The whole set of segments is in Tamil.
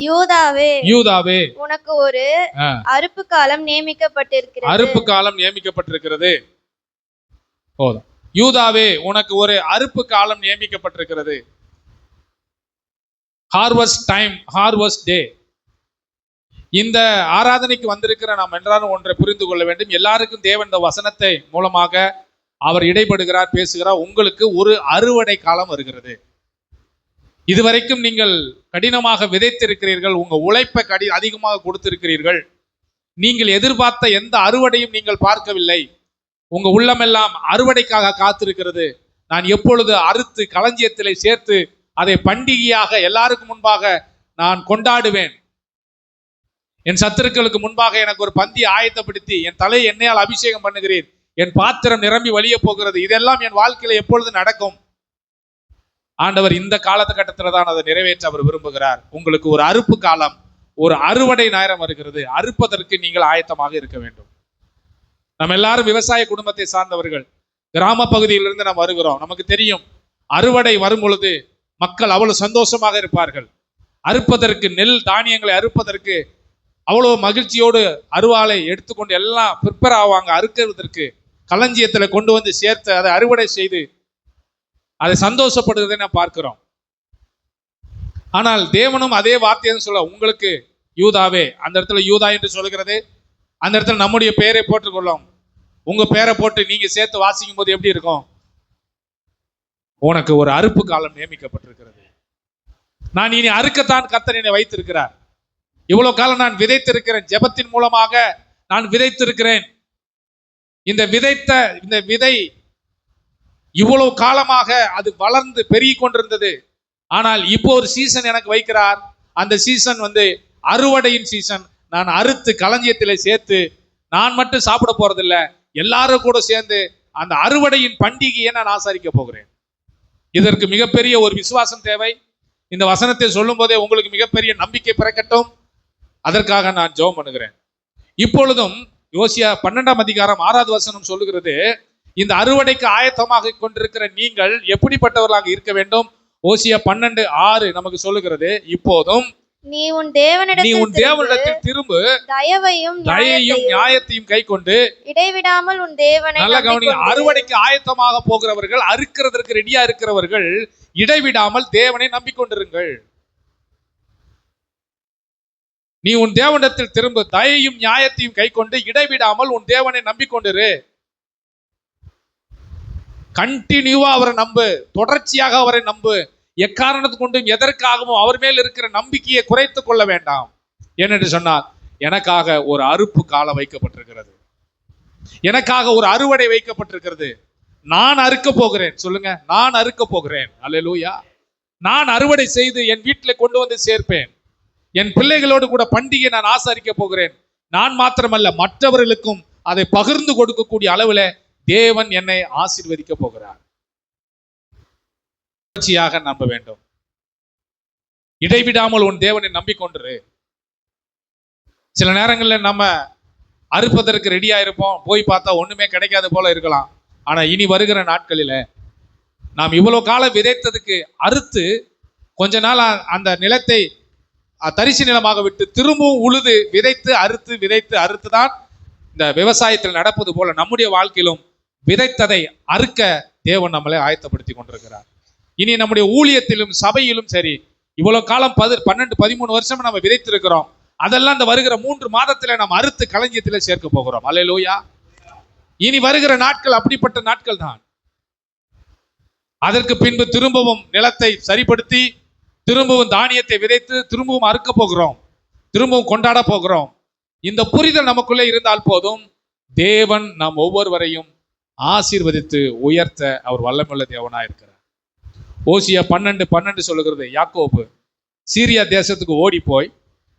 யூதாவே யூதாவே உனக்கு ஒரு அறுப்பு காலம் நியமிக்கப்பட்டிருக்கிறது. அறுப்பு காலம் நியமிக்கப்பட்டிருக்கிறது. போதும். யூதாவே உனக்கு ஒரு அறுப்பு காலம் நியமிக்கப்பட்டிருக்கிறது. ஹார்வெஸ்ட் டைம், ஹார்வெஸ்ட் டே. இந்த ஆராதனைக்கு வந்திருக்கிற நாம் என்றாலும் ஒன்றை புரிந்து கொள்ள வேண்டும். எல்லாருக்கும் தேவன் இந்த வசனத்தை மூலமாக அவர் இடைப்படுகிறார், பேசுகிறார். உங்களுக்கு ஒரு அறுவடை காலம் வருகிறது. இதுவரைக்கும் நீங்கள் கடினமாக விதைத்திருக்கிறீர்கள், உங்க உழைப்பை அதிகமாக கொடுத்திருக்கிறீர்கள். நீங்கள் எதிர்பார்த்த எந்த அறுவடையும் நீங்கள் பார்க்கவில்லை. உங்க உள்ளமெல்லாம் அறுவடைக்காக காத்திருக்கிறது. நான் எப்பொழுது அறுத்து களஞ்சியத்திலே சேர்த்து அதை பண்டிகையாக எல்லாருக்கும் முன்பாக நான் கொண்டாடுவேன், என் சத்துருக்களுக்கு முன்பாக எனக்கு ஒரு பந்தி ஆயத்தப்படுத்தி என் தலையை எண்ணெயால் அபிஷேகம் பண்ணுகிறேன், என் பாத்திரம் நிரம்பி வழிய போகிறது, இதெல்லாம் என் வாழ்க்கையில எப்பொழுது நடக்கும்? ஆண்டவர் இந்த காலகட்டத்தில் தான் அதை நிறைவேற்ற அவர் விரும்புகிறார். உங்களுக்கு ஒரு அறுப்பு காலம், ஒரு அறுவடை நேரம் வருகிறது. அறுப்பதற்கு நீங்கள் ஆயத்தமாக இருக்க வேண்டும். நம்ம எல்லாரும் விவசாய குடும்பத்தை சார்ந்தவர்கள், கிராம பகுதியிலிருந்து நாம் வருகிறோம். நமக்கு தெரியும், அறுவடை வரும் பொழுது மக்கள் அவ்வளவு சந்தோஷமாக இருப்பார்கள். அறுப்பதற்கு, நெல் தானியங்களை அறுப்பதற்கு அவ்வளவு மகிழ்ச்சியோடு அருவாளை எடுத்துக்கொண்டு எல்லாம் ப்ரிப்பேர் ஆவாங்க. அறுக்கிறதுக்கு களஞ்சியத்தில் கொண்டு வந்து சேர்த்து அதை அறுவடை செய்து அதை சந்தோஷப்படுவதை நான் பார்க்கிறோம். ஆனால் தேவனும் அதே வார்த்தையை சொல்ல, உங்களுக்கு யூதாவே, அந்த இடத்துல யூதா என்று சொல்லுகிறது, அந்த இடத்துல நம்முடைய பெயரை போட்டுக்கொள்ளும். உங்க பெயரை போட்டு நீங்க சேர்த்து வாசிக்கும் போது எப்படி இருக்கும்? உனக்கு ஒரு அறுப்பு காலம் நியமிக்கப்பட்டிருக்கிறது. நான் இனி அறுக்கத்தான் கர்த்தர் என்னை வைத்திருக்கிறார். இவ்வளவு காலம் நான் விதைத்திருக்கிறேன், ஜெபத்தின் மூலமாக நான் விதைத்திருக்கிறேன். இந்த விதை இவ்வளவு காலமாக அது வளர்ந்து பெருகி கொண்டிருந்தது. ஆனால் இப்போ ஒரு சீசன் எனக்கு வைக்கிறார். அந்த சீசன் அறுவடையின் சீசன். நான் அறுத்து களஞ்சியத்திலே சேர்த்து நான் மட்டும் சாப்பிட போறதில்லை, எல்லாரும் கூட சேர்ந்து அந்த அறுவடையின் பண்டிகையை நான் ஆசரிக்க போகிறேன். இதற்கு மிகப்பெரிய ஒரு விசுவாசம் தேவை. இந்த வசனத்தை சொல்லும் போதே உங்களுக்கு மிகப்பெரிய நம்பிக்கை பிறக்கட்டும். அதற்காக நான் ஜெபம் பண்ணுகிறேன். இப்பொழுதும் யோசியா 12ஆம் அதிகாரம் 6வது வசனம் சொல்லுகிறது, இந்த அறுவடைக்கு ஆயத்தமாக கொண்டிருக்கிற நீங்கள் எப்படிப்பட்டவர்களாக இருக்க வேண்டும்? ஓசியா 12:6 நமக்கு சொல்லுகிறது, இப்போதும் நீ உன் தேவனிடத்தில் திரும்பு, தயவையும் நியாயத்தையும் கைக்கொண்டு இடைவிடாமல் உன் தேவனை நல்ல கவனி. அறுவடைக்கு ஆயத்தமாக போகிறவர்கள், அறுக்கிறதற்கு ரெடியா இருக்கிறவர்கள், இடைவிடாமல் தேவனை நம்பிக்கொண்டிருங்கள். நீ உன் தேவனிடத்தில் திரும்ப, தயையும் நியாயத்தையும் கைக்கொண்டு இடைவிடாமல் உன் தேவனை நம்பிக்கொண்டிரு. கண்டினியூவா அவரை நம்பு, தொடர்ச்சியாக அவரை நம்பு. எக்காரணத்து கொண்டும் எதற்காகவும் அவர் மேல் இருக்கிற நம்பிக்கையை குறைத்துக் கொள்ள வேண்டாம். ஏனென்று சொன்னால், எனக்காக ஒரு அறுப்பு காலம் வைக்கப்பட்டிருக்கிறது, எனக்காக ஒரு அறுவடை வைக்கப்பட்டிருக்கிறது. நான் அறுக்க போகிறேன். சொல்லுங்க, நான் அறுக்க போகிறேன். அல்லேலூயா. நான் அறுவடை செய்து என் வீட்டில் கொண்டு வந்து சேர்ப்பேன். என் பிள்ளைகளோடு கூட பண்டிகை நான் ஆசரிக்க போகிறேன். நான் மாத்திரமல்ல, மற்றவர்களுக்கும் அதை பகிர்ந்து கொடுக்கக்கூடிய அளவில் தேவன் என்னை ஆசீர்வதிக்க போகிறார். தொடர்ச்சியாக நம்ப வேண்டும். இடைவிடாமல் உன் தேவனை நம்பிக்கொண்டிரு. சில நேரங்களில் நம்ம அறுப்பதற்கு ரெடியா இருப்போம், போய் பார்த்தா ஒண்ணுமே கிடைக்காத போல இருக்கலாம். ஆனா இனி வருகிற நாட்களில நாம் இவ்வளவு காலம் விதைத்ததுக்கு அறுத்து கொஞ்ச நாள் அந்த நிலத்தை தரிசு நிலமாக விட்டு திரும்பவும் உழுது விதைத்து அறுத்து தான் இந்த விவசாயத்தில் நடப்பது போல நம்முடைய வாழ்க்கையிலும் விதைத்ததை அறுக்க தேவன் நம்மளை ஆயத்தப்படுத்தி கொண்டிருக்கிறார். இனி நம்முடைய ஊழியத்திலும் சபையிலும் சரி, இவ்வளவு காலம் 12-13 வருஷம் நம்ம விதைத்திருக்கிறோம். அதெல்லாம் இந்த வருகிற 3 மாதத்துல நாம் அறுத்து களஞ்சியத்திலே சேர்க்க போகிறோம். அல்லேலூயா. இனி வருகிற நாட்கள் அப்படிப்பட்ட நாட்கள் தான். அதற்கு பின்பு திரும்பவும் நிலத்தை சரிப்படுத்தி, திரும்பவும் தானியத்தை விதைத்து, திரும்பவும் அறுக்க போகிறோம், திரும்பவும் கொண்டாட போகிறோம். இந்த புரிதல் நமக்குள்ளே இருந்தால் போதும், தேவன் நாம் ஒவ்வொருவரையும் ஆசீர்வதித்து உயர்த்த அவர் வல்லமையுள்ள தேவனாக இருக்கிறார். ஓசியா 12:12 சொல்லுகிறது, யாக்கோபு சீரியா தேசத்துக்கு ஓடி போய்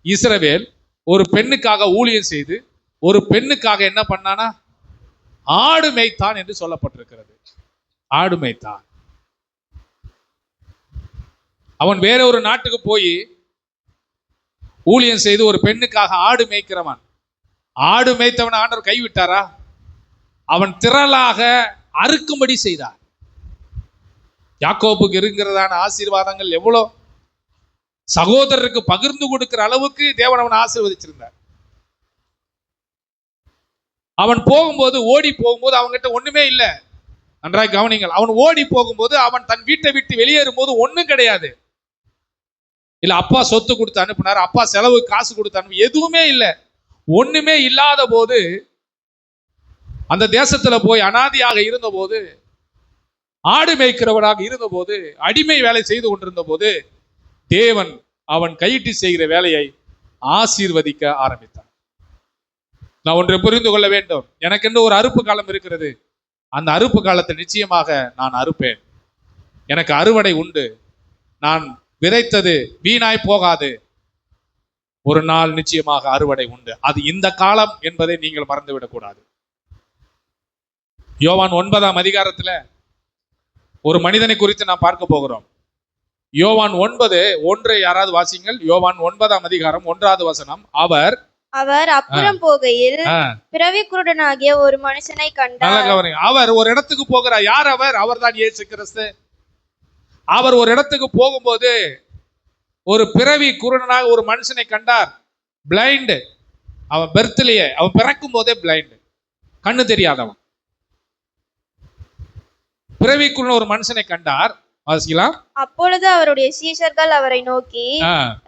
இஸ்ரவேல் ஒரு பெண்ணுக்காக ஊழியம் செய்து ஒரு பெண்ணுக்காக என்ன பண்ணானா, ஆடு மேய்த்தான் என்று சொல்லப்பட்டிருக்கிறது. ஆடு மேய்த்தான். அவன் வேற ஒரு நாட்டுக்கு போய் ஊழியம் செய்து ஒரு பெண்ணுக்காக ஆடு மேய்க்கிறவன். ஆடு மேய்த்தவன் ஆண்டவர் கைவிட்டாரா? அவன் திரளாக அறுக்கும்படி செய்தார். யாக்கோபுக்கு இருக்கிறதான ஆசீர்வாதங்கள் எவ்வளோ! சகோதரருக்கு பகிர்ந்து கொடுக்கிற அளவுக்கு தேவன் அவனை ஆசீர்வதிச்சிருந்தார். அவன் போகும்போது, ஓடி போகும்போது அவன்கிட்ட ஒண்ணுமே இல்லை. நன்றாய் கவனிங்கள். அவன் ஓடி போகும்போது, அவன் தன் வீட்டை விட்டு வெளியேறும் போது ஒண்ணும் கிடையாது. இல்ல அப்பா சொத்து கொடுத்து அனுப்பினார், அப்பா செலவு காசு கொடுத்து அனுப்பி, எதுவுமே இல்லை. ஒண்ணுமே இல்லாத போது, அந்த தேசத்துல போய் அனாதியாக இருந்த போது, ஆடு மேய்க்கிறவனாக இருந்த போது, அடிமை வேலை செய்து கொண்டிருந்த போது, தேவன் அவன் கையிட்டு செய்கிற வேலையை ஆசீர்வதிக்க ஆரம்பித்தான். நான் ஒன்றை புரிந்து கொள்ள வேண்டும். எனக்கென்று ஒரு அறுப்பு காலம் இருக்கிறது. அந்த அறுப்பு காலத்தை நிச்சயமாக நான் அறுப்பேன். எனக்கு அறுவடை உண்டு. நான் விதைத்தது வீணாய் போகாது. ஒரு நாள் நிச்சயமாக அறுவடை உண்டு. அது இந்த காலம் என்பதை நீங்கள் மறந்துவிடக் கூடாது. யோவான் 9ஆம் அதிகாரத்துல ஒரு மனிதனை குறித்து நாம் பார்க்க போகிறோம். யோவான் 9:1 யாராவது வாசிங்கள். யோவான் 9ஆம் அதிகாரம் 1வது வசனம். அவர் அப்புறம் போகையில் பிறவி குருடனாகிய ஒரு மனுஷனை கண்டார். அவர் ஒரு இடத்துக்கு போகிறார். யார் அவர்? அவர்தான் இயேசு கிறிஸ்து. அவர் ஒரு இடத்துக்கு போகும்போது ஒரு பிறவி குருடனாக ஒரு மனுஷனை கண்டார். பிளைண்ட். அவன் பெர்த்லயே, அவன் பிறக்கும் போதே பிளைண்ட், கண்ணு தெரியாதவன். பிறவிக்குள்ள ஒரு மனுஷனை கண்டார். வாசிக்கலாம். அப்பொழுது அவருடைய சீஷர்கள் அவரை நோக்கி,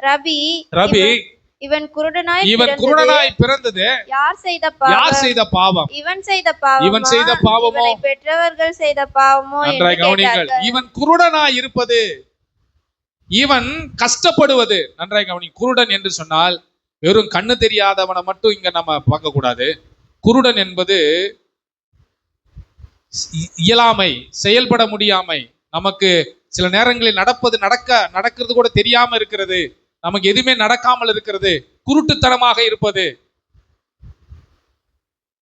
ரபி, இவன் குருடனாய் பிறந்தது யார் செய்த பாவம்? இவன் செய்த பாவமோ, பெற்றவர்கள் செய்த பாவமோ என்று கேட்டார்கள். இவன் குருடனாய் இருப்பது, இவன் கஷ்டப்படுவது. நன்றாய் கவனி. குருடன் என்று சொன்னால் வெறும் கண்ணு தெரியாதவனை மட்டும் இங்க நம்ம பார்க்க கூடாது. குருடன் என்பது இயலாமை, செயல்பட முடியாமை, நமக்கு சில நேரங்களில் நடக்கிறது கூட தெரியாம இருக்கிறது, நமக்கு எதுவுமே நடக்காமல் இருக்கிறது, குருட்டுத்தனமாக இருப்பது.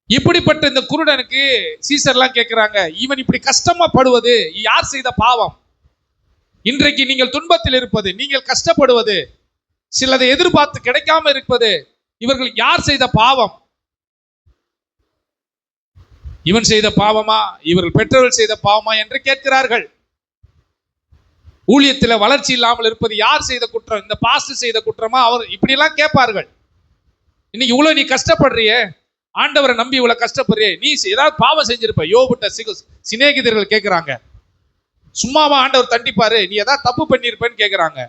இப்படிப்பட்ட இந்த குருடனுக்கு சீசர்லாம் கேட்கிறாங்க, இவன் இப்படி கஷ்டமா படுவது யார் செய்த பாவம்? இன்றைக்கு நீங்கள் துன்பத்தில் இருப்பது, நீங்கள் கஷ்டப்படுவது, சிலதை எதிர்பார்த்து கிடைக்காம இருப்பது, இவர்கள் யார் செய்த பாவம்? இவன் செய்த பாவமா, இவர்கள் பெற்றோர்கள் செய்த பாவமா என்று கேட்கிறார்கள். ஊழியத்தில் வளர்ச்சி இல்லாமல் இருப்பது யார் செய்த குற்றம்? இந்த பாஸ்டர் செய்த குற்றமா? அவர் இப்படி எல்லாம் கேட்பார்கள். இன்னைக்கு இவ்வளவு நீ கஷ்டப்படுறியே, ஆண்டவரை நம்பி இவ்வளவு கஷ்டப்படுறியே, நீ ஏதாவது பாவம் செஞ்சிருப்ப. யோபுட்ட சிநேகிதர்கள் கேட்கிறாங்க, சும்மாவா ஆண்டவர் தண்டிப்பாரு, நீ ஏதாவது தப்பு பண்ணிருப்பேன்னு கேட்கிறாங்க.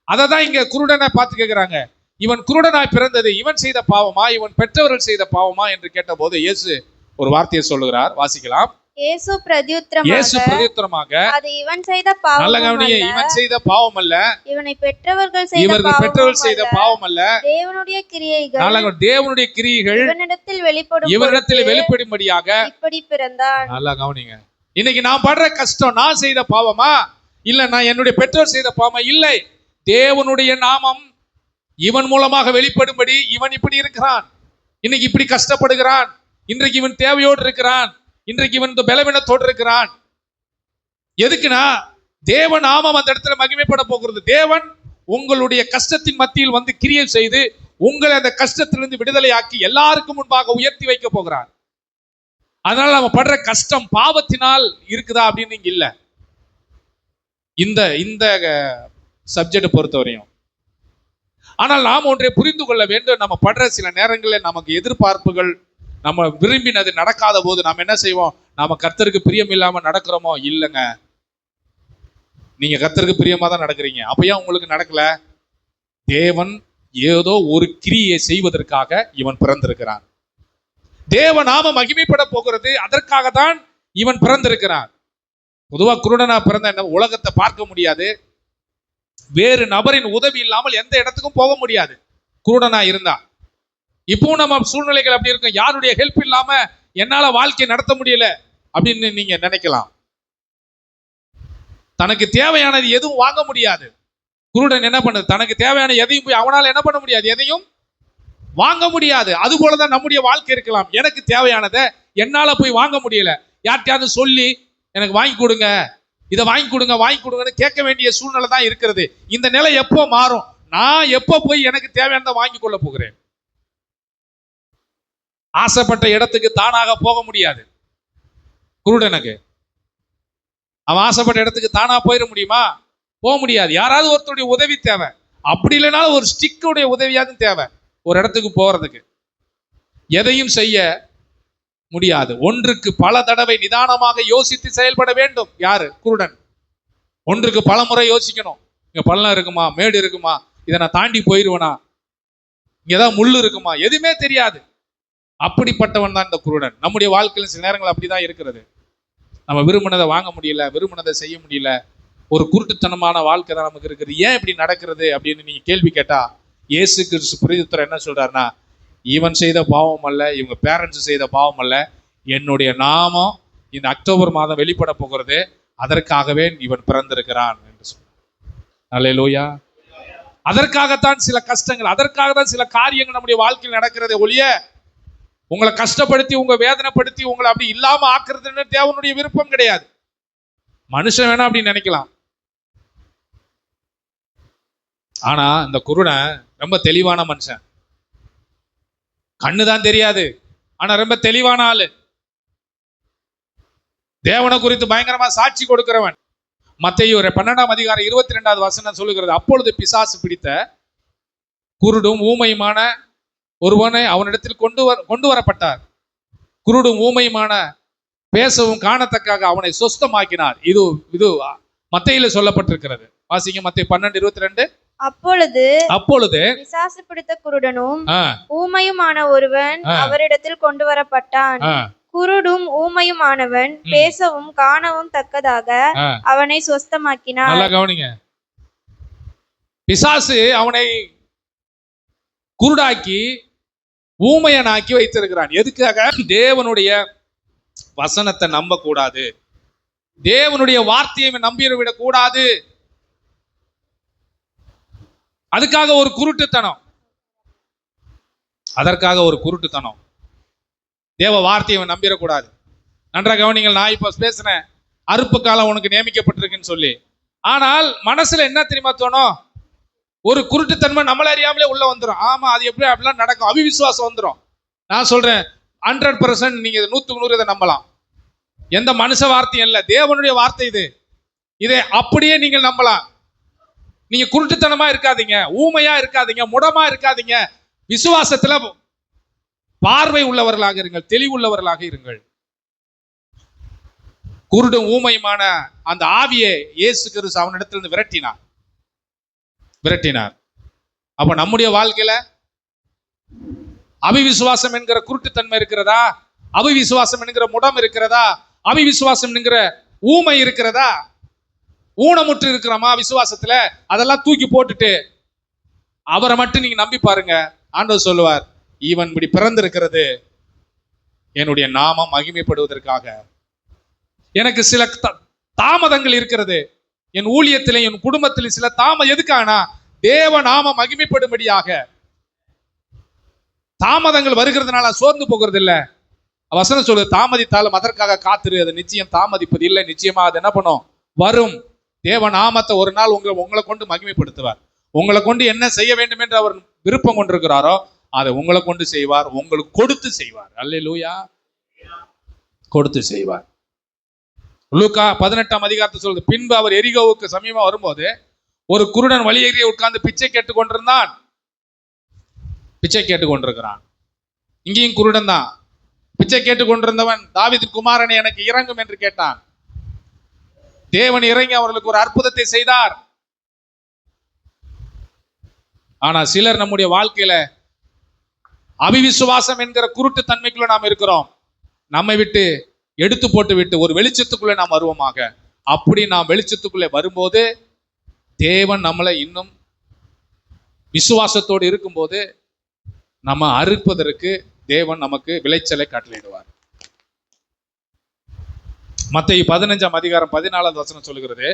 அதை தான் இங்க குருடனை பார்த்து கேட்கிறாங்க, இவன் குருடனாய் பிறந்தது இவன் செய்த பாவமா, இவன் பெற்றவர்கள் செய்த பாவமா என்று கேட்ட போது இயேசு ஒரு வார்த்தையை சொல்லுகிறார். வாசிக்கலாம். இயேசு பிரதியுத்தரமாக, அது இவன் செய்த பாவம் அல்ல, இவன் செய்த பாவம் அல்ல, இவனை பெற்றவர்கள் செய்த பாவம் அல்ல, தேவனுடைய கிரியைகள் இவனிடத்தில் வெளிப்படும்படியாக இப்படி பிறந்தான். நல்லா கவனிங்க. இன்னைக்கு நான் படுற கஷ்டம் நான் செய்த பாவமா, இல்ல நான் என்னுடைய பெற்றோர் செய்த பாவமா? இல்லை, தேவனுடைய நாமம் இவன் மூலமாக வெளிப்படும்படி இவன் இப்படி இருக்கிறான், இன்னைக்கு இப்படி கஷ்டப்படுகிறான், இன்றைக்கு இவன் தேவையோடு இருக்கிறான், இன்றைக்கு இவன் பலவீனத்தோடு இருக்கிறான். எதுக்குன்னா தேவ நாமம் அந்த இடத்துல மகிமைப்பட போகிறது. தேவன் உங்களுடைய கஷ்டத்தின் மத்தியில் வந்து கிரியை செய்து உங்களை அந்த கஷ்டத்திலிருந்து விடுதலையாக்கி எல்லாருக்கும் முன்பாக உயர்த்தி வைக்க போகிறார். அதனால நம்ம படுற கஷ்டம் பாவத்தினால் இருக்குதா அப்படின்னு இங்க இல்ல. இந்த சப்ஜெக்ட் பொறுத்தவரையும். ஆனால் நாம் ஒன்றை புரிந்து கொள்ள வேண்டும். நம்ம படுற சில நேரங்களில் நமக்கு எதிர்பார்ப்புகள், நம்ம விரும்பினது நடக்காத போது நாம் என்ன செய்வோம்? நாம கர்த்தருக்கு பிரியம் இல்லாம நடக்கிறோமோ? இல்லைங்க, நீங்க கர்த்தருக்கு பிரியமா தான் நடக்கிறீங்க. அப்ப ஏன் உங்களுக்கு நடக்கல? தேவன் ஏதோ ஒரு கிரியை செய்வதற்காக இவன் பிறந்திருக்கிறான். தேவ நாம மகிமைப்பட போகிறது, அதற்காக தான் இவன் பிறந்திருக்கிறான். பொதுவா குருடனா பிறந்த என்ன, உலகத்தை பார்க்க முடியாது, வேறு நபரின் உதவி இல்லாமல் எந்த இடத்துக்கும் போக முடியாது குருடனா இருந்தா. இப்போ நம்ம சூழ்நிலைகள் அப்படி இருக்கும், யாருடைய ஹெல்ப் இல்லாம என்னால வாழ்க்கை நடத்த முடியல அப்படின்னு நீங்க நினைக்கலாம். தனக்கு தேவையானது எதுவும் வாங்க முடியாது. குருடன் என்ன பண்ணுது? தனக்கு தேவையான எதையும் போய் அவனால என்ன பண்ண முடியாது, எதையும் வாங்க முடியாது. அது போலதான் நம்முடைய வாழ்க்கை இருக்கலாம். எனக்கு தேவையானதை என்னால போய் வாங்க முடியல, யார்கிட்டயாவது சொல்லி எனக்கு வாங்கி கொடுங்க, இதை வாங்கி கொடுங்கன்னு கேட்க வேண்டிய சூழ்நிலை தான் இருக்கிறது. இந்த நிலை எப்போ மாறும்? நான் எப்போ போய் எனக்கு தேவையானதை வாங்கி கொள்ள போகிறேன்? ஆசைப்பட்ட இடத்துக்கு தானாக போக முடியாது குருடனுக்கு. அவன் ஆசைப்பட்ட இடத்துக்கு தானா போயிட முடியுமா? போக முடியாது. யாராவது ஒருத்தருடைய உதவி தேவை. அப்படி இல்லைனாலும் ஒரு ஸ்டிக்குடைய உதவியாவது தேவை ஒரு இடத்துக்கு போறதுக்கு. எதையும் செய்ய முடியாது. ஒன்றுக்கு பல தடவை நிதானமாக யோசித்து செயல்பட வேண்டும். யாரு? குருடன். ஒன்றுக்கு பல முறை யோசிக்கணும். இங்க பள்ளம் இருக்குமா, மேடு இருக்குமா, இதை நான் தாண்டி போயிருவேனா, இங்க ஏதாவது முள்ளு இருக்குமா, எதுவுமே தெரியாது. அப்படிப்பட்டவன் தான் இந்த குருடன். நம்முடைய வாழ்க்கையில் சில நேரங்கள் அப்படிதான் இருக்கிறது. நம்ம விரும்பினதை வாங்க முடியல, விரும்பினதை செய்ய முடியல. ஒரு குருட்டுத்தனமான வாழ்க்கை தான் நமக்கு இருக்குது. ஏன் இப்படி நடக்கிறது அப்படின்னு நீங்க கேள்வி கேட்டா, இயேசு கிறிஸ்து பிரதியுத்தரம் என்ன சொல்றாருன்னா, இவன் செய்த பாவம் அல்ல, இவங்க பேரண்ட்ஸ் செய்த பாவம் அல்ல, என்னுடைய நாமம் இந்த அக்டோபர் மாதம் வெளிப்பட போகிறது, அதற்காகவே இவன் பிறந்திருக்கிறான் என்று சொன்னார். அல்லேலூயா. அதற்காகத்தான் சில கஷ்டங்கள், அதற்காக தான் சில காரியங்கள் நம்முடைய வாழ்க்கையில் நடக்கிறதே ஒழிய உங்களை கஷ்டப்படுத்தி, உங்க வேதனைப்படுத்தி, உங்களை அப்படி இல்லாம ஆக்குறதுன்னு தேவனுடைய விருப்பம் கிடையாது. மனுஷன் வேணா அப்படி நினைக்கலாம். ஆனா இந்த குருடன் ரொம்ப தெளிவான மனுஷன். கண்ணுதான் தெரியாது, ஆனா ரொம்ப தெளிவான ஆளு. தேவனை குறித்து பயங்கரமா சாட்சி கொடுக்கிறவன். மத்தேயு 12ஆம் அதிகாரம் 22வது வசனம் சொல்லுகிறது, அப்பொழுது பிசாசு பிடித்த குருடும் ஊமையுமான ஒருவனை அவனிடத்தில் கொண்டு வரப்பட்டார். குருடும் ஊமையுமான பேசவும் காணத்தக்காக அவனை சொஸ்தமாக்கினார். இது மத்தேயுல சொல்லப்பட்டிருக்கிறது. வாசிங்க மத்தேயு 12:22. அப்பொழுது பிசாசு பிடித்த குருடனும் ஊமையுமான ஒருவன் அவரிடத்தில் கொண்டு வரப்பட்டான். குருடும் ஊமையுமானவன் பேசவும் காணவும் தக்கதாக அவனை சொஸ்தமாக்கினார். நல்லா கவனிங்க. பிசாசு அவனை குருடாக்கி ஊமையனாக்கி வைத்திருக்கிறான். எதுக்காக? தேவனுடைய வசனத்தை நம்ப கூடாது, தேவனுடைய வார்த்தையை நம்பிவிடக் கூடாது. அதுக்காக ஒரு குருட்டுத்தனம், அதற்காக ஒரு குருட்டுத்தனம். தேவ வார்த்தையை நம்பிடக்கூடாது. நன்றாக கவனிங்கள். நான் இப்ப பேசுறேன், அறுப்பு காலம் உனக்கு நியமிக்கப்பட்டிருக்குன்னு சொல்லி. ஆனால் மனசுல என்ன தெரியுமா தோணும்? ஒரு குருட்டுத்தன்மை நம்மள அறியாமலே உள்ள வந்துடும். ஆமா, அது எப்படி அப்படிலாம் நடக்கும், அவிவிசுவாசம் வந்துடும். நான் சொல்றேன் 100% நீங்க 100% இதை நம்பலாம். எந்த மனுஷ வார்த்தையும் இல்லை, தேவனுடைய வார்த்தை இது. இதை அப்படியே நீங்கள் நம்பலாம். நீங்க குருட்டுத்தனமா இருக்காதீங்க, ஊமையா இருக்காதீங்க, முடமா இருக்காதீங்க. விசுவாசத்துல பார்வை உள்ளவர்களாக இருங்கள், தெளிவுள்ளவர்களாக இருங்கள். குருடும் ஊமையுமான அந்த ஆவியை இயேசு கிறிஸ்து அவனிடத்திலிருந்து விரட்டினார். அப்ப நம்முடைய வாழ்க்கையில அவிவிசுவாசம் என்கிற குருட்டுத்தன்மை இருக்கிறதா? அவிவிசுவாசம் என்கிற முடம் இருக்கிறதா? அவிவிசுவாசம் என்கிற ஊமை இருக்கிறதா? ஊனமுற்று இருக்கிறோமா விசுவாசத்துல? அதெல்லாம் தூக்கி போட்டுட்டு அவரை மட்டும் நீங்க நம்பி பாருங்க. ஆண்டவர் சொல்லுவார், இவன் இப்படி பிறந்திருக்கிறது என்னுடைய நாமம் மகிமைப்படுவதற்காக. எனக்கு சில தாமதங்கள் இருக்கிறது என் ஊழியத்திலே, என் குடும்பத்தில் சில எதுக்கானா தேவ நாமம் மகிமைப்படும்படியாக. தாமதங்கள் வருகிறதுனால சோர்ந்து போகிறது இல்ல. வசனம் சொல்லுது, தாமதித்தாலும் அதற்காக காத்திரு, அது நிச்சயம் தாமதிப்பது இல்லை, நிச்சயமா அது என்ன பண்ணும், வரும். தேவ நாமத்தை ஒரு நாள் உங்களை கொண்டு மகிமைப்படுத்துவார். உங்களை கொண்டு என்ன செய்ய வேண்டும் என்று அவர் விருப்பம் கொண்டிருக்கிறாரோ அதை உங்களை கொண்டு செய்வார், உங்களுக்கு கொடுத்து செய்வார். அல்லேலூயா. கொடுத்து செய்வார். லூக்கா 18ஆம் அதிகாரத்தை சொல்லுது, பின்பு அவர் எரிகோவுக்கு சமீபம் வரும்போது ஒரு குருடன் வழியேறி உட்கார்ந்து பிச்சை கேட்டுக் கொண்டிருக்கிறான். இங்கேயும் குருடன் தான். பிச்சை கேட்டுக் கொண்டிருந்தவன், தாவீதின் குமாரனே எனக்கு இறங்கும் என்று கேட்டான். தேவன் இறங்கி அவர்களுக்கு ஒரு அற்புதத்தை செய்தார். ஆனா சிலர் நம்முடைய வாழ்க்கையில அவிவிசுவாசம் என்கிற குருட்டு தன்மைக்குள்ள நாம் இருக்கிறோம். நம்மை விட்டு எடுத்து போட்டு விட்டு ஒரு வெளிச்சத்துக்குள்ளே நாம் வருவோமாக. அப்படி நாம் வெளிச்சத்துக்குள்ளே வரும்போது தேவன் நம்மளை இன்னும் விசுவாசத்தோடு இருக்கும்போது நம்ம அறுப்பதற்கு தேவன் நமக்கு விளைச்சலை கட்டளையிடுவார். மத்தேயு 15ஆம் அதிகாரம் 14வது வசனம் சொல்லுகிறது,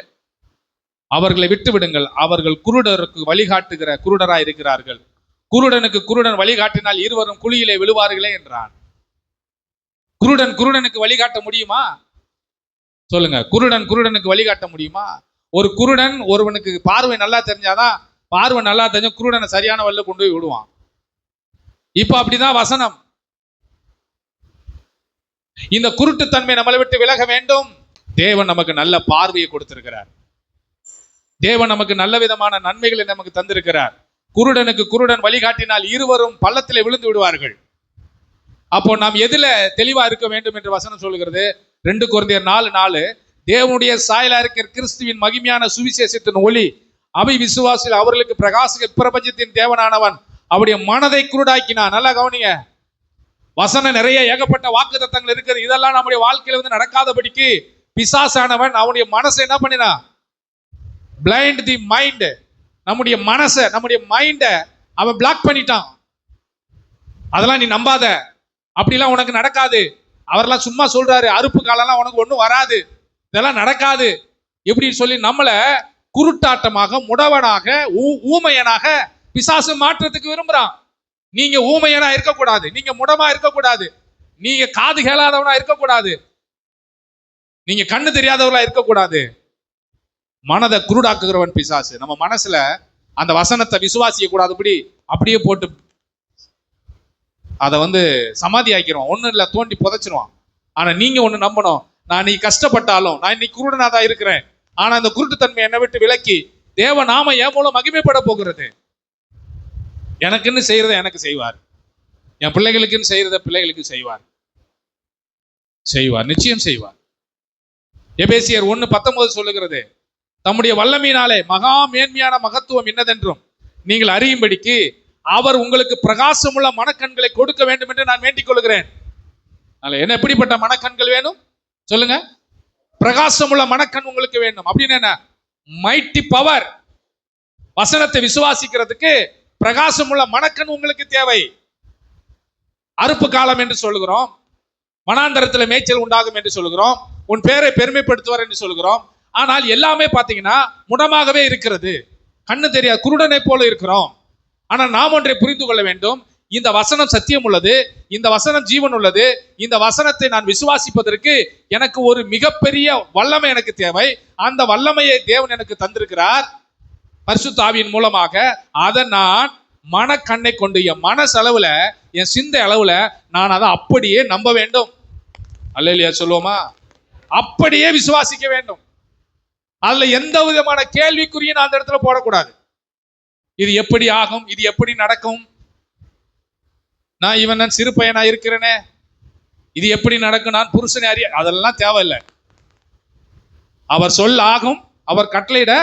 அவர்களை விட்டு விடுங்கள், அவர்கள் குருடருக்கு வழிகாட்டுகிற குருடராய் இருக்கிறார்கள். குருடனுக்கு குருடன் வழிகாட்டினால் இருவரும் குழியிலே விழுவார்களே என்றான். குருடனுக்கு வழிகாட்ட முடியுமா? சொல்லுங்க, குருடனுக்கு வழிகாட்ட முடியுமா? ஒரு குருடன் ஒருவனுக்கு பார்வை நல்லா தெரிஞ்சாதான், பார்வை நல்லா தெரிஞ்ச குருடனை சரியான வழியில கொண்டு போய் விடுவான். இப்ப அப்படிதான் வசனம். இந்த குருட்டுத்தன்மை நம்மளை விட்டு விலக வேண்டும். தேவன் நமக்கு நல்ல பார்வையை கொடுத்திருக்கிறார். தேவன் நமக்கு நல்ல விதமான நன்மைகளை நமக்கு தந்திருக்கிறார். குருடனுக்கு குருடன் வழிகாட்டினால் இருவரும் பள்ளத்திலே விழுந்து விடுவார்கள். அப்போ நாம் எதுல தெளிவா இருக்க வேண்டும் என்று வசனம் சொல்லுகிறது? 2 கொரிந்தியர் 4:4, தேவனுடைய சாயலா இருக்கிற கிறிஸ்துவின் மகிமையான சுவிசேஷத்தின் ஒளி அவை விசுவாசில் அவர்களுக்கு பிரகாச பிரபஞ்சத்தின் தேவனானவன் அவருடைய மனதை குருடாக்கினான். நல்லா கவனிங்க, வசனம் நிறைய ஏகப்பட்ட வாக்கு தத்தங்கள் இருக்குது. இதெல்லாம் நம்முடைய வாழ்க்கையில வந்து நடக்காதபடிக்கு பிசாசானவன் அவனுடைய மனசை என்ன பண்ணினா? Blind the mind. நம்முடைய மனசை, நம்முடைய மைண்டை அவன் பிளாக் பண்ணிட்டான். அதெல்லாம் நீ நம்பாத, அப்படிலாம் உனக்கு நடக்காது. அவரெல்லாம் சும்மா சொல்றாரு, அறுப்பு காலம்லாம் உனக்கு ஒன்றும் வராது, இதெல்லாம் நடக்காது எப்படின்னு சொல்லி நம்மளை குருட்டாட்டமாக, முடவனாக, ஊமையனாக பிசாசு மாற்றத்துக்கு விரும்புறான். நீங்க ஊமையனா இருக்கக்கூடாது, நீங்க முடமா இருக்கக்கூடாது, நீங்க காது கேளாதவனா இருக்கக்கூடாது, நீங்க கண்ணு தெரியாதவர்களா இருக்கக்கூடாது. மனதை குருடாக்குகிறவன் பிசாசு. நம்ம மனசுல அந்த வசனத்தை விசுவாசிக்க கூடாதுபடி அப்படியே போட்டு அதை வந்து சமாதி ஆக்கிடுவான். ஒன்றும் இல்லை, தோண்டி புதைச்சிருவான். ஆனா நீங்க ஒண்ணு நம்பணும், நான் நீ கஷ்டப்பட்டாலும் நான் இன்னைக்கு குருடனா தான் இருக்கிறேன், ஆனா அந்த குருட்டுத்தன்மை என்னை விட்டு விலக்கி தேவ நாம என் மூலம் மகிமைப்பட போகிறது. எனக்குன்னு செய்யறத எனக்கு செய்வார், என் பிள்ளைகளுக்குன்னு செய்யறத பிள்ளைகளுக்கு செய்வார், நிச்சயம் செய்வார். எபேசியர் 1:19 சொல்லுகிறது, தம்முடைய வல்லமையினாலே மகா மேன்மையான மகத்துவம் என்னதென்றும் நீங்கள் அறியும்படிக்கு அவர் உங்களுக்கு பிரகாசமுள்ள மனக்கண்களை கொடுக்க வேண்டும் என்று நான் வேண்டிக் கொள்கிறேன். என்ன எப்படிப்பட்ட மனக்கண்கள் வேணும் சொல்லுங்க? பிரகாசமுள்ள மனக்கண் உங்களுக்கு வேண்டும். அப்படின்னு என்ன? Mighty power. வசனத்தை விசுவாசிக்கிறதுக்கு பிரகாசமுள்ள மனக்கண் உங்களுக்கு தேவை. அறுப்பு காலம் என்று சொல்லுகிறோம், வனாந்தரத்தில் மேய்ச்சல் உண்டாகும் என்று சொல்லுகிறோம், உன் பேரை பெருமைப்படுத்துவார் என்று சொல்லுகிறோம். ஆனால் எல்லாமே பார்த்தீங்கன்னா முடமாகவே இருக்கிறது, கண்ணு தெரியாது, குருடனை போல இருக்கிறோம். ஆனால் நாம் ஒன்றை புரிந்து கொள்ள வேண்டும், இந்த வசனம் சத்தியம் உள்ளது, இந்த வசனம் ஜீவன் உள்ளது. இந்த வசனத்தை நான் விசுவாசிப்பதற்கு எனக்கு ஒரு மிகப்பெரிய வல்லமை எனக்கு தேவை. அந்த வல்லமையை தேவன் எனக்கு தந்திருக்கிறார் பரிசுத்த ஆவியின் மூலமாக. அதை நான் மனக்கண்ணை கொண்டு என் மனசளவுல, என் சிந்தை அளவுல நான் அதை அப்படியே நம்ப வேண்டும். அல்லேலூயா சொல்லுவோமா? அப்படியே விசுவாசிக்க வேண்டும். அதுல எந்த விதமான கேள்விக்குறியும் நான் அந்த இடத்துல போடக்கூடாது. இது எப்படி ஆகும், இது எப்படி நடக்கும், நான் சிறு பையனா இருக்கிறேனே, இது எப்படி நடக்கும், நான் புருஷனை அறிய, அதெல்லாம் தேவையில்லை. அவர் சொல் ஆகும், அவர் கட்டளையிட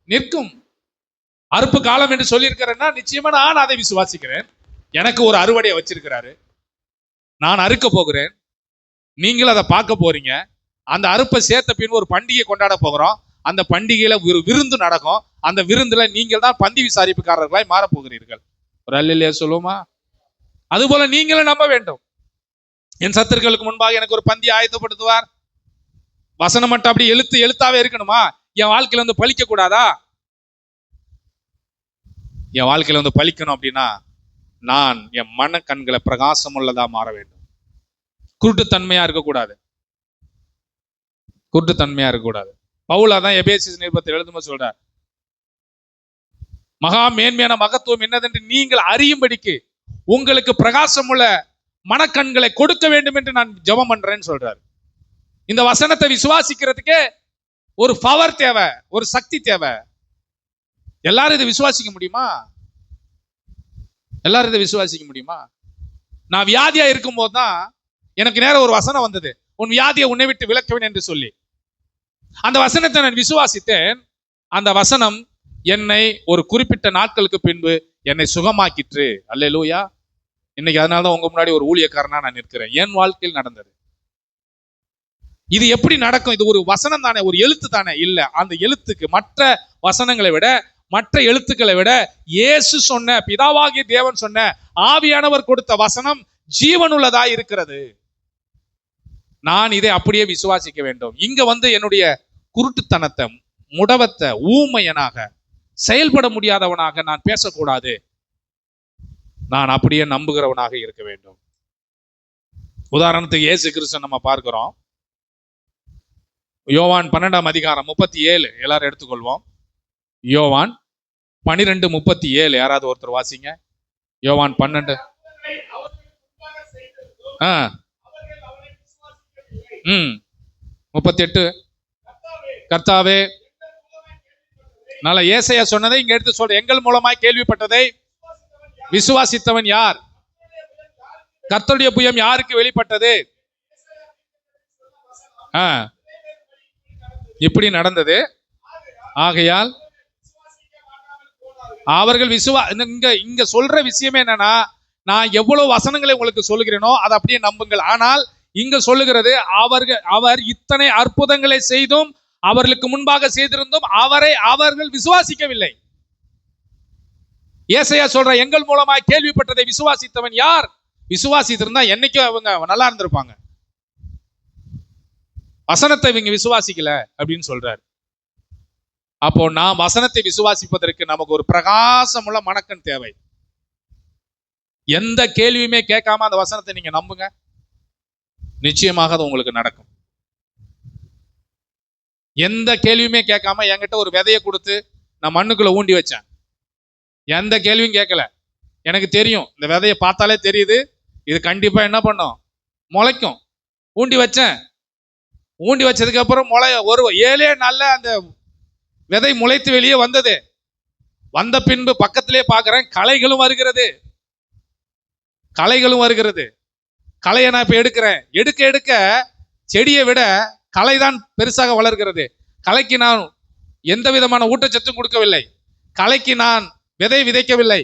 நிற்கும். அறுப்பு காலம் என்று சொல்லியிருக்கிறேன்னா நிச்சயமா நான் அதை விசுவாசிக்கிறேன். எனக்கு ஒரு அறுவடையை வச்சிருக்கிறாரு, நான் அறுக்க போகிறேன், நீங்களும் அதை பார்க்க போறீங்க. அந்த அறுப்பை சேர்த்த பின் ஒரு பண்டிகை கொண்டாட போகிறோம். அந்த பண்டிகையில ஒரு விருந்து நடக்கும். அந்த விருந்துல நீங்கள் தான் பந்தி விசாரிப்புக்காரர்களாய் மாற போகிறீர்கள். ஒரு அல்லேலூயா சொல்லுமா? அதுபோல நீங்களும் நம்ப வேண்டும். என் சத்துருக்களுக்கு முன்பாக எனக்கு ஒரு பந்தி ஆயத்தப்படுத்துவார். வசனம் மட்டும் அப்படி எழுத்தாவே இருக்கணுமா? என் வாழ்க்கையில வந்து பலிக்க கூடாதா? என் வாழ்க்கையில வந்து பலிக்கணும் அப்படின்னா நான் என் மன கண்களை பிரகாசம் உள்ளதா மாற வேண்டும். குருட்டுத்தன்மையா இருக்கக்கூடாது, குருட்டுத்தன்மையா இருக்கக்கூடாது. பவுலா தான் எபேசியர் நிருபத்தில் எழுதும்போது சொல்றார், மகா மேன்மையான மகத்துவம் என்னதென்று நீங்கள் அறியும்படிக்கு உங்களுக்கு பிரகாசம் உள்ள மனக்கண்களை கொடுக்க வேண்டும் என்று நான் ஜெபம் பண்றேன்னு சொல்றாரு. இந்த வசனத்தை விசுவாசிக்கிறதுக்கே ஒரு பவர் தேவை, ஒரு சக்தி தேவை. எல்லாரும் இதை விசுவாசிக்க முடியுமா? எல்லாரும் இதை விசுவாசிக்க முடியுமா? நான் வியாதியா இருக்கும் போதுதான் எனக்கு நேரம் ஒரு வசனம் வந்தது, உன் வியாதியை உன்னை விட்டு விலக்குவேன் என்று சொல்லி. அந்த வசனத்தை நான் விசுவாசித்தேன். அந்த வசனம் என்னை ஒரு குறிப்பிட்ட நாட்களுக்கு பின்பு என்னை சுகமாக்கிற்று. அல்லேலூயா. இன்னைக்கு அதனாலதான் உங்க முன்னாடி ஒரு ஊழியக்காரனா நான் நிற்கிறேன். என் வாழ்க்கையில் நடந்தது. இது எப்படி நடக்கும்? இது ஒரு வசனம் தானே, ஒரு எழுத்து தானே? இல்ல, அந்த எழுத்துக்கு மற்ற வசனங்களை விட, மற்ற எழுத்துக்களை விட இயேசு சொன்ன, பிதாவாகிய தேவன் சொன்ன, ஆவியானவர் கொடுத்த வசனம் ஜீவனுள்ளதாய் இருக்கிறது. நான் இதை அப்படியே விசுவாசிக்க வேண்டும். இங்க வந்து என்னுடைய குருட்டுத்தனத்தை, முடவத்தை, ஊமையனாக, செயல்பட முடியாதவனாக நான் பேசக்கூடாது. நான் அப்படியே நம்புகிறவனாக இருக்க வேண்டும். உதாரணத்துக்கு இயேசு கிறிஸ்து நம்ம பார்க்கிறோம். யோவான் 12ஆம் அதிகாரம் 37 எல்லாரும் எடுத்துக்கொள்வோம். யோவான் 12:37 யாராவது ஒருத்தர் வாசிங்க. யோவான் 12. 38. கர்த்தாவே, நல்ல ஏசாயா சொன்னதை இங்க எடுத்து சொல்ற. எங்கள் மூலமாய் கேள்விப்பட்டதை விசுவாசித்தவன் யார்? கர்த்தருடைய புயம் யாருக்கு வெளிப்பட்டது? இப்படி நடந்தது. ஆகையால் அவர்கள் இங்க சொல்ற விஷயமே என்னன்னா, நான் எவ்வளவு வசனங்களை உங்களுக்கு சொல்லுகிறேனோ அதை அப்படியே நம்புங்கள். ஆனால் இங்க சொல்லுகிறது, அவர் இத்தனை அற்புதங்களை செய்தும் அவர்களுக்கு முன்பாக செய்திருந்தும் அவர்கள் விசுவாசிக்கவில்லை. ஏசாயா சொல்ற, எங்கள் மூலமாய் கேள்விப்பட்டதை விசுவாசித்தவன் யார்? விசுவாசித்திருந்தா என்னைக்கும் அவங்க நல்லா இருந்திருப்பாங்க. வசனத்தை இவங்க விசுவாசிக்கல அப்படின்னு சொல்றாரு. அப்போ நாம் வசனத்தை விசுவாசிப்பதற்கு நமக்கு ஒரு பிரகாசமுள்ள மனக்கண் தேவை. எந்த கேள்வியுமே கேட்காம அந்த வசனத்தை நீங்க நம்புங்க, நிச்சயமாக அது உங்களுக்கு நடக்கும். எந்த கேள்வியுமே கேட்காம என்கிட்ட ஒரு விதையை கொடுத்து நான் மண்ணுக்குள்ள ஊண்டி வச்சேன். எந்த கேள்வியும் கேட்கல. எனக்கு தெரியும், இந்த விதையை பார்த்தாலே தெரியுது இது கண்டிப்பா என்ன பண்ணும், முளைக்கும். ஊண்டி வச்சேன். ஊண்டி வச்சதுக்கு அப்புறம் ஒரு 7 நாள்ல அந்த விதை முளைத்து வெளியே வந்தது. வந்த பின்பு பக்கத்திலே பார்க்கிறேன், களைகளும் வருகிறது. களையை நான் இப்ப எடுக்கிறேன். எடுக்க செடியை விட களைதான் பெருசாக வளர்கிறது. களைக்கு நான் எந்த விதமான ஊட்டச்சத்தும் கொடுக்கவில்லை. களைக்கு நான் விதை விதைக்கவில்லை.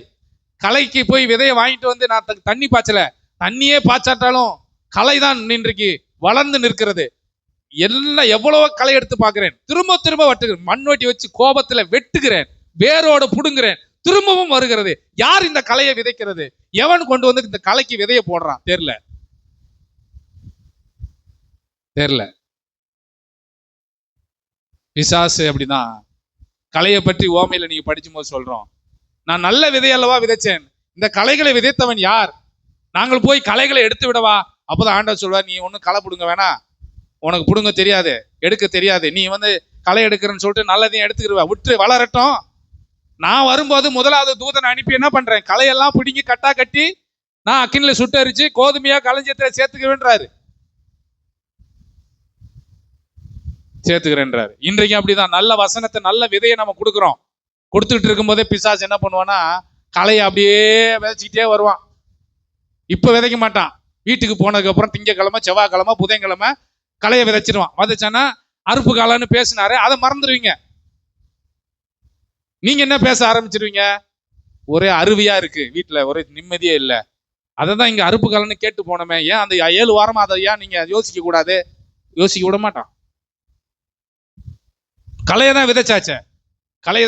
களைக்கு போய் விதையை வாங்கிட்டு வந்து நான் தண்ணி பாய்ச்சல. தண்ணியே பாய்ச்சாட்டாலும் களைதான் இன்றைக்கு வளர்ந்து நிற்கிறது. எல்லாம் எவ்வளவோ களை எடுத்து பார்க்கிறேன். திரும்ப வெட்டுகிறேன். மண்வெட்டி வச்சு கோபத்துல வெட்டுகிறேன். வேரோட புடுங்குறேன். திரும்பவும் வருகிறது. யார் இந்த களையை விதைக்கிறது? எவன் கொண்டு வந்து இந்த களைக்கு விதையை போடுறான்? தெரியல. பிசாசு அப்படிதான். களையை பற்றி ஓமையில நீங்க படிச்சும் போது சொல்றோம், நான் நல்ல விதையல்லவா விதைச்சேன், இந்த களைகளை விதைத்தவன் யார்? நாங்கள் போய் களைகளை எடுத்து விடவா? அப்போதான் ஆண்டவர் சொல்வார், நீ ஒன்றும் களை பிடுங்க வேணாம், உனக்கு பிடுங்க தெரியாது, எடுக்க தெரியாது, நீ களை எடுக்கிறன்னு சொல்லிட்டு நல்லதையும் எடுத்துக்கிடுவா, விட்டு வளரட்டும். நான் வரும்போது முதலாவது தூதனை அனுப்பி என்ன பண்றேன், களையெல்லாம் பிடுங்கி கட்டா கட்டி நான் அக்கினில சுட்டரிச்சு கோதுமையா களஞ்சியத்துல சேர்த்துக்கிறேன்றாரு. இன்றைக்கு அப்படிதான். நல்ல வசனத்தை, நல்ல விதையை நம்ம கொடுக்குறோம். கொடுத்துட்டு இருக்கும் போதே பிசாசு என்ன பண்ணுவான்னா, களையை அப்படியே விதைச்சிக்கிட்டே வருவான். இப்ப விதைக்க மாட்டான். வீட்டுக்கு போனதுக்கு அப்புறம் திங்கக்கிழமை, செவ்வாய்க்கிழமை, புதன்கிழமை களையை விதைச்சிருவான். விதைச்சானா அறுப்பு காலன்னு பேசினாரு, அதை மறந்துடுவீங்க. நீங்க என்ன பேச ஆரம்பிச்சிருவீங்க, ஒரே அருவியா இருக்கு வீட்டுல, ஒரே நிம்மதியே இல்லை. அதை தான் இங்க அறுப்பு காலன்னு கேட்டு போனோமே, ஏன் அந்த 7 வாரமா அதை ஏன் நீங்க யோசிக்க கூடாது? யோசிக்க விட மாட்டான். களையை தான் விதைச்சாச்சு. களை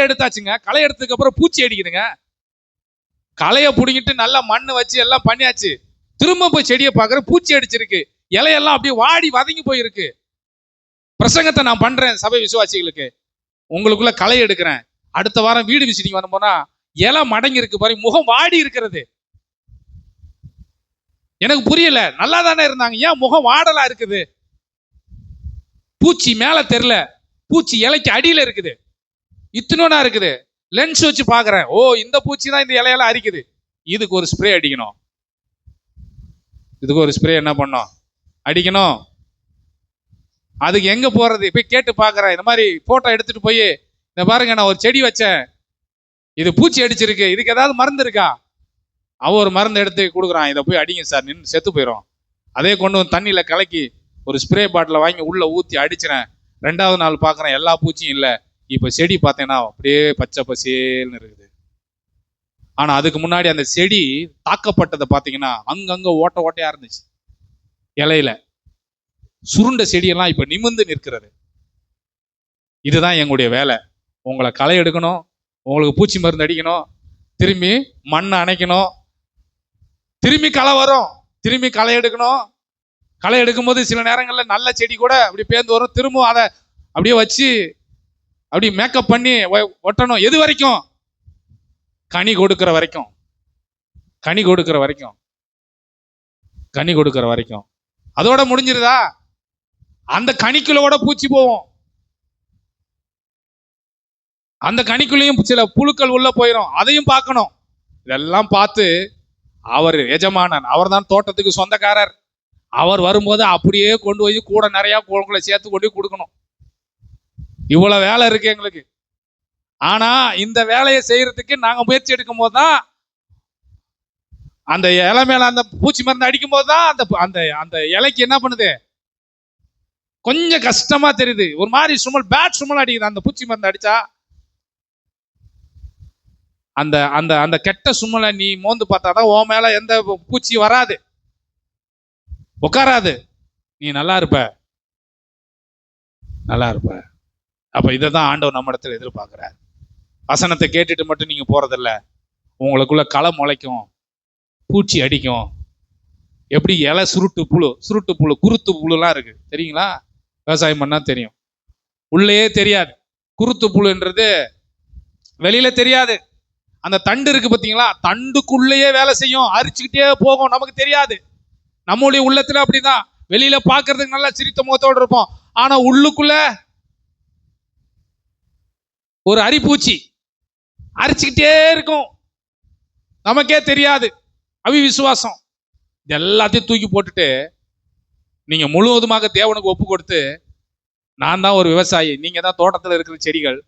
எடுத்தாச்சுங்க. களை எடுத்ததுக்கு அப்புறம் பூச்சி அடிக்குதுங்க. களையை பிடிங்கிட்டு நல்லா மண்ணு வச்சு எல்லாம் பண்ணியாச்சு. திரும்ப போய் செடியை பார்க்குற, பூச்சி அடிச்சிருக்கு. இலையெல்லாம் அப்படியே வாடி வதங்கி போயிருக்கு. பிரசங்கத்தை நான் பண்றேன் சபை விசுவாசிகளுக்கு, உங்களுக்குள்ள களை எடுக்கிறேன். அடுத்த வாரம் வீடு விசிட்டிங் வரும்போனா இலை மடங்கி இருக்கு பாரு, முகம் வாடி இருக்கிறது. எனக்கு புரியல, நல்லா தானே இருந்தாங்க, ஏன் முகம் வாடலா இருக்குது? பூச்சி மேல தெரியல, பூச்சி இலைக்கு அடியில இருக்குது, இத்தனோனா இருக்குது. லென்ஸ் வச்சு பாக்குறேன், ஓ இந்த பூச்சி தான் இந்த இலையெல்லாம் அரிக்குது. இதுக்கு ஒரு ஸ்ப்ரே அடிக்கணும். என்ன பண்ணோம், அடிக்கணும். அதுக்கு எங்க போறது? போய் கேட்டு பாக்குறேன். இந்த மாதிரி போட்டோ எடுத்துட்டு போய், இந்த பாருங்க நான் ஒரு செடி வச்சேன், இது பூச்சி அடிச்சிருக்கு, இதுக்கு ஏதாவது மருந்து இருக்கா? அவன் ஒரு மருந்து எடுத்து கொடுக்குறான், இதை போய் அடிங்க சார், நின்று செத்து போயிடும். அதே கொண்டு வந்து தண்ணியில கலக்கி ஒரு ஸ்ப்ரே பாட்டில் வாங்கி உள்ள ஊற்றி அடிச்சிடறேன். 2வது நாள் பார்க்குறேன், எல்லா பூச்சியும் இல்லை. இப்போ செடி பார்த்தேன்னா அப்படியே பச்சை பசேல்னு இருக்குது. ஆனால் அதுக்கு முன்னாடி அந்த செடி தாக்கப்பட்டதை பார்த்தீங்கன்னா அங்கங்கே ஓட்டையா இருந்துச்சு. இலையில சுருண்ட செடியெல்லாம் இப்போ நிமிர்ந்து நிற்கிறது. இதுதான் எங்களுடைய வேலை. உங்களை களை எடுக்கணும், உங்களுக்கு பூச்சி மருந்து அடிக்கணும், திரும்பி மண்ணை அணைக்கணும், திரும்பி களை வரும், திரும்பி களை எடுக்கணும். களை எடுக்கும்போது சில நேரங்களில் நல்ல செடி கூட அப்படி பேர்ந்து வரும். திரும்ப அதை அப்படியே வச்சு அப்படி மேக்கப் பண்ணி ஒட்டணும். எது வரைக்கும்? கனி கொடுக்கிற வரைக்கும். அதோட முடிஞ்சிருதா? அந்த கனிக்குள்ளோட பூச்சி போவோம். அந்த கனிக்குள்ளேயும் சில புழுக்கள் உள்ள போயிடும். அதையும் பார்க்கணும். இதெல்லாம் பார்த்து அவர் எஜமானன், அவர் தான் தோட்டத்துக்கு சொந்தக்காரர். அவர் வரும்போது அப்படியே கொண்டு போய் கூட நிறைய உங்களை சேர்த்து கொண்டு கொடுக்கணும். இவ்வளவு வேலை இருக்கு எங்களுக்கு. ஆனா இந்த வேலையை செய்யறதுக்கு நாங்க முயற்சி எடுக்கும் போதுதான் அந்த இலை மேல அந்த பூச்சி மருந்து அடிக்கும் போதுதான் அந்த அந்த அந்த இலைக்கு என்ன பண்ணுது, கொஞ்சம் கஷ்டமா தெரியுது. ஒரு மாதிரி பேட் சுமல் அடிக்குது. அந்த பூச்சி மருந்து அடிச்சா அந்த அந்த அந்த கெட்ட சுமலை நீ மோந்து பார்த்தாதான் உன் மேல எந்த பூச்சி வராது, உட்காராது, நீ நல்லா இருப்ப. அப்ப இதைதான் ஆண்டவர் நம்ம இடத்துல எதிர்பார்க்கிறார். வசனத்தை கேட்டுட்டு மட்டும் நீங்க போறதில்ல, உங்களுக்குள்ள களை முளைக்கும், பூச்சி அடிக்கும். எப்படி இலை சுருட்டு புழு குருத்து புழுலாம் இருக்கு தெரியுங்களா? விவசாயம் பண்ணா தெரியும். உள்ளேயே தெரியாது. குருத்து புழுன்றது வெளியில தெரியாது. அந்த தண்டு இருக்கு பார்த்தீங்களா, தண்டுக்குள்ளேயே வேலை செய்யும், அரிச்சுக்கிட்டே போகும், நமக்கு தெரியாது. நம்முடைய உள்ளத்துல அப்படிதான். வெளியில பாக்குறதுக்கு நல்லா சிரித்த முகத்தோடு இருப்போம், ஆனா உள்ளுக்குள்ள ஒரு அரிப்பூச்சி அரிச்சுக்கிட்டே இருக்கும், நமக்கே தெரியாது. அவிசுவாசம். இது எல்லாத்தையும் தூக்கி போட்டுட்டு நீங்க முழுவதுமாக தேவனுக்கு ஒப்பு கொடுத்து, நான் தான் ஒரு விவசாயி, நீங்க தான் தோட்டத்தில் இருக்கிற செடிகள்,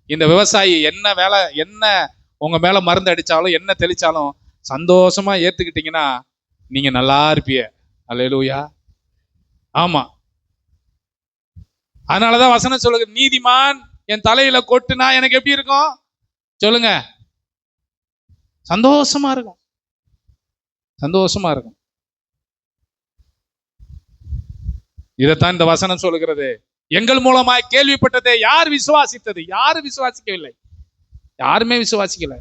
இந்த விவசாயி என்ன வேலை, என்ன உங்க மேல மருந்து அடிச்சாலும் என்ன தெளிச்சாலும் சந்தோஷமா ஏத்துக்கிட்டீங்கன்னா நீங்க நல்லா இருப்பீங்க. அல்லேலூயா. ஆமா, அதனாலதான் வசனம் சொல்லுங்க, நீதிமான் என் தலையில கொட்டுனா எனக்கு எப்படி இருக்கும் சொல்லுங்க? சந்தோஷமா இருக்கும். இதைத்தான் இந்த வசனம் சொல்லுகிறது. எங்கள் மூலமாய் கேள்விப்பட்டதை யார் விசுவாசித்தது? யாரும் விசுவாசிக்கவில்லை, யாருமே விசுவாசிக்கல.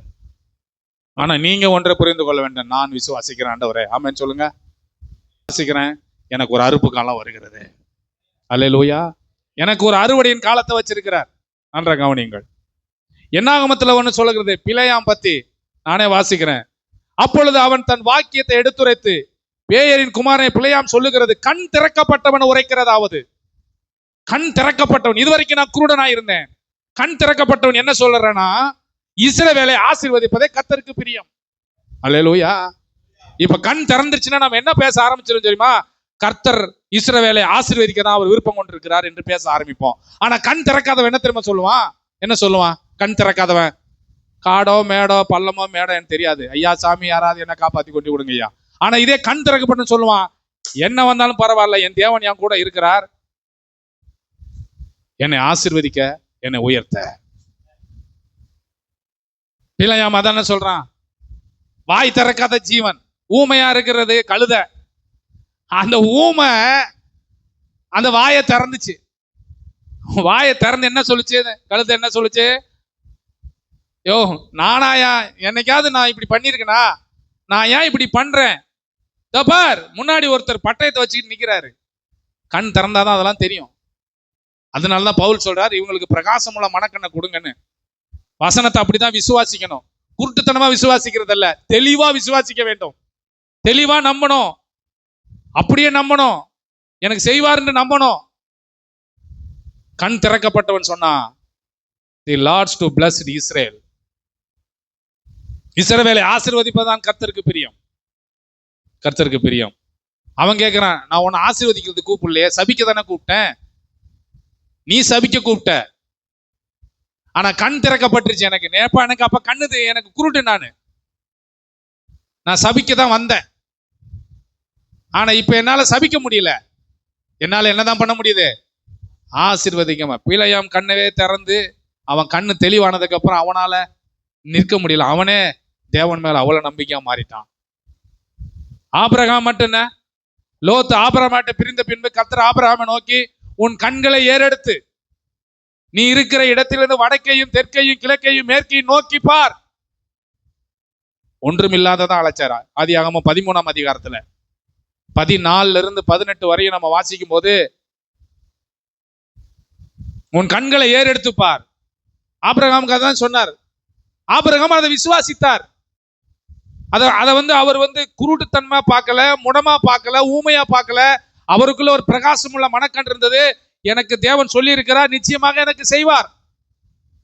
ஆனா நீங்க ஒன்றை புரிந்து கொள்ள வேண்டும், நான் விசுவாசிக்கிறேன் ஆண்டவரே. ஆமென் சொல்லுங்க. விசுவாசிக்கிறேன், எனக்கு ஒரு அறுப்பு காலம் வருகிறது. அல்லேலூயா. எனக்கு ஒரு அறுவடையின் காலத்தை வச்சிருக்கிறார். நன்றாக கவனியுங்கள். என்னாகமத்துல ஒண்ணு சொல்லுகிறது, பிலேயாம் பத்தி நானே வாசிக்கிறேன். அப்பொழுது அவன் தன் வாக்கியத்தை எடுத்துரைத்து பேயரின் குமாரனை பிலேயாம் சொல்லுகிறது, கண் திறக்கப்பட்டவன் உரைக்கிறதாவது. கண் திறக்கப்பட்டவன், இதுவரைக்கும் நான் குருடனா இருந்தேன், கண் திறக்கப்பட்டவன் என்ன சொல்றேன்னா, இஸ்ரவேலை ஆசீர்வதிப்பதே கர்த்தருக்கு பிரியம். அல்லேலூயா. இப்ப கண் திறந்துருச்சுன்னா நம்ம என்ன பேச ஆரம்பிச்சிடும் தெரியுமா? கர்த்தர் இஸ்ரவேலை ஆசீர்வதிக்க தான் அவர் விருப்பம் கொண்டிருக்கிறார் என்று பேச ஆரம்பிப்போம். ஆனா கண் திறக்காதவன் என்ன தெரியுமா சொல்லுவான்? என்ன சொல்லுவான்? கண் திறக்காதவன், காடோ மேடோ பள்ளமோ மேடோ எனக்கு தெரியாது ஐயா, சாமி யாராவது என்ன காப்பாத்தி கொண்டு விடுங்க ஐயா. ஆனா இதே கண் திறக்கப்பட்டு சொல்லுவான், என்ன வந்தாலும் பரவாயில்ல, என் தேவன் என் கூட இருக்கிறார், என்னை ஆசீர்வதிக்க, என்னை உயர்த்த. பிலேயாம் அதான சொல்றான், வாய் திறக்காத ஜீவன், ஊமையா இருக்கிறது கழுத. அந்த ஊமை அந்த வாயை திறந்துச்சு. வாயை திறந்து என்ன சொல்லுச்சு கழுத? என்ன சொல்லுச்சு? யோ, நானாயா என்னைக்காவது நான் இப்படி பண்ணிருக்கேனா? நான் ஏன் இப்படி பண்றேன்? பார், முன்னாடி ஒருத்தர் பட்டயத்தை வச்சுக்கிட்டு நிக்கிறாரு. கண் திறந்தாதான் அதெல்லாம் தெரியும். அதனாலதான் பவுல் சொல்றாரு, இவங்களுக்கு பிரகாசமுள்ள மனக்கண்ணை கொடுங்கன்னு. வசனத்தை அப்படிதான் விசுவாசிக்கணும். குருட்டுத்தனமா விசுவாசிக்கிறது அல்ல, தெளிவா விசுவாசிக்க வேண்டும். தெளிவா நம்பணும், அப்படியே நம்பணும், எனக்கு செய்வார்னு நம்பணும். கண் திறக்கப்பட்டவன் சொன்னா, தி லார்ட்ஸ் டு blessed Israel. இஸ்ரவேலை ஆசீர்வதிப்பதான் கர்த்தருக்கு பிரியம். கர்த்தருக்கு பிரியம். அவன் கேட்கிறான், நான் உன்னை ஆசீர்வதிக்கிறது கூப்பிடலையே, சபிக்க தானே கூப்பிட்டேன், நீ சபிக்க கூப்பிட்ட. ஆனா கண் திறக்கப்பட்டுருச்சு எனக்கு. நேப்பா, எனக்கு அப்ப கண்ணுது, எனக்கு குருட்டு, நான் சபிக்க தான் வந்தேன். ஆனா இப்ப என்னால சபிக்க முடியல, என்னால என்னதான் பண்ண முடியுது? ஆசீர்வதிக்க. பிலேயாம் கண்ணவே திறந்து அவன் கண்ணு தெளிவானதுக்கு அப்புறம் அவனால நிற்க முடியல. அவனே தேவன் மேல அவ்வளவு நம்பிக்கையா மாறிட்டான். ஆபிரகாம் மட்டும் என்ன, லோத்து ஆபிரகாமாட்ட பிரிந்த பின்பு கர்த்தர் ஆபிரகாமை நோக்கி, உன் கண்களை ஏறெடுத்து நீ இருக்கிற இடத்திலிருந்து வடக்கையும் தெற்கையும் கிழக்கையும் மேற்கையும் நோக்கி பார். ஒன்றுமில்லாததான் அழைச்சாரா. ஆதியாகமம் 13ஆம் அதிகாரத்துல 14-18 வரையும் நம்ம வாசிக்கும் போது, உன் கண்களை ஏறெடுத்து பார். ஆபிரகாமுக்கு அதான் சொன்னார். ஆபிரகாம் அதை விசுவாசித்தார். அதை அவர் குருட்டுத்தன்மை பார்க்கல, முடமா பார்க்கல, ஊமையா பார்க்கல. அவருக்குள்ள ஒரு பிரகாசமுள்ள மனக்கண் இருந்தது. எனக்கு தேவன் சொல்லி இருக்கிறார், நிச்சயமாக எனக்கு செய்வார்.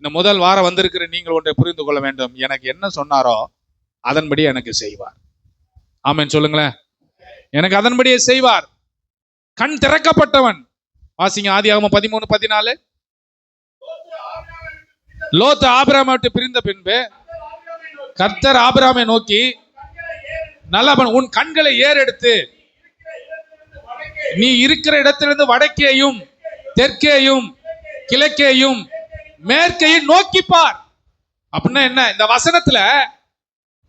இந்த முதல் வாரம் வந்திருக்கிற நீங்கள் ஒன்றை புரிந்து கொள்ள வேண்டும், எனக்கு என்ன சொன்னாரோ அதன்படி எனக்கு செய்வார். ஆமென் சொல்லுங்களேன். எனக்கு அதன்படியே செய்வார். கண் திறக்கப்பட்டவன். வாசிங்க ஆதியாகமம் 13-14. லோத்து ஆபிரகாமை விட்டு பிரிந்த பின்பு கர்த்தர் ஆபிரகாமை நோக்கி, நல்லா பண்ணு, உன் கண்களை ஏறெடுத்து நீ இருக்கிற இடத்திலிருந்து வடக்கேயும் தெற்கேயும் கிழக்கேயும் மேற்கையும் நோக்கி பார். அப்படின்னா என்ன? இந்த வசனத்துல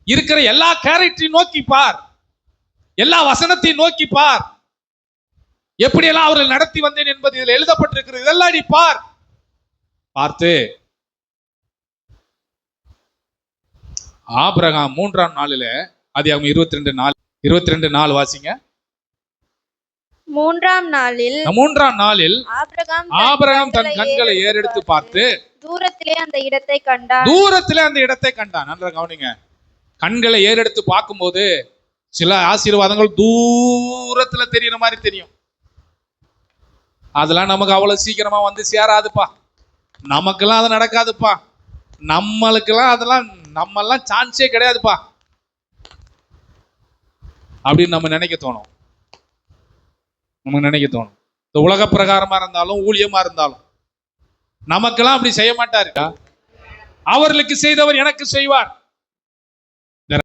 இருக்கிற எல்லா கேரக்டரையும் நோக்கி பார், எல்லா வசனத்தையும் நோக்கி பார், எப்படியெல்லாம் அவர்கள் நடத்தி வந்தேன் என்பது இதில் எழுதப்பட்டிருக்கிறது. இதெல்லாம் நீ பார். பார்த்து ஆபிரகாம் 3ஆம் நாளில, ஆதியாகமம் 22:4 வாசிங்க. 3ஆம் நாளில் ஆபிரகாம் தன் கண்களை ஏறெடுத்து பார்த்து தூரத்திலே அந்த இடத்தை கண்டான். நன்றா கவனிங்க. கண்களை ஏறெடுத்து பார்க்கும்போது சில ஆசீர்வாதங்கள் தூரத்துல தெரியுற மாதிரி தெரியும். அதெல்லாம் நமக்கு அவ்வளவு சீக்கிரமா வந்து சேராதுப்பா. நமக்கெல்லாம் அது நடக்காதுப்பா. நம்மெல்லாம் சான்ஸே கிடையாதுப்பா அப்படின்னு நம்ம நினைக்க தோணும். இந்த உலக பிரகாரமா இருந்தாலும் ஊழியமா இருந்தாலும் நமக்கெல்லாம் அப்படி செய்ய மாட்டாரு. அவர்களுக்கு செய்தவர் எனக்கு செய்வார்.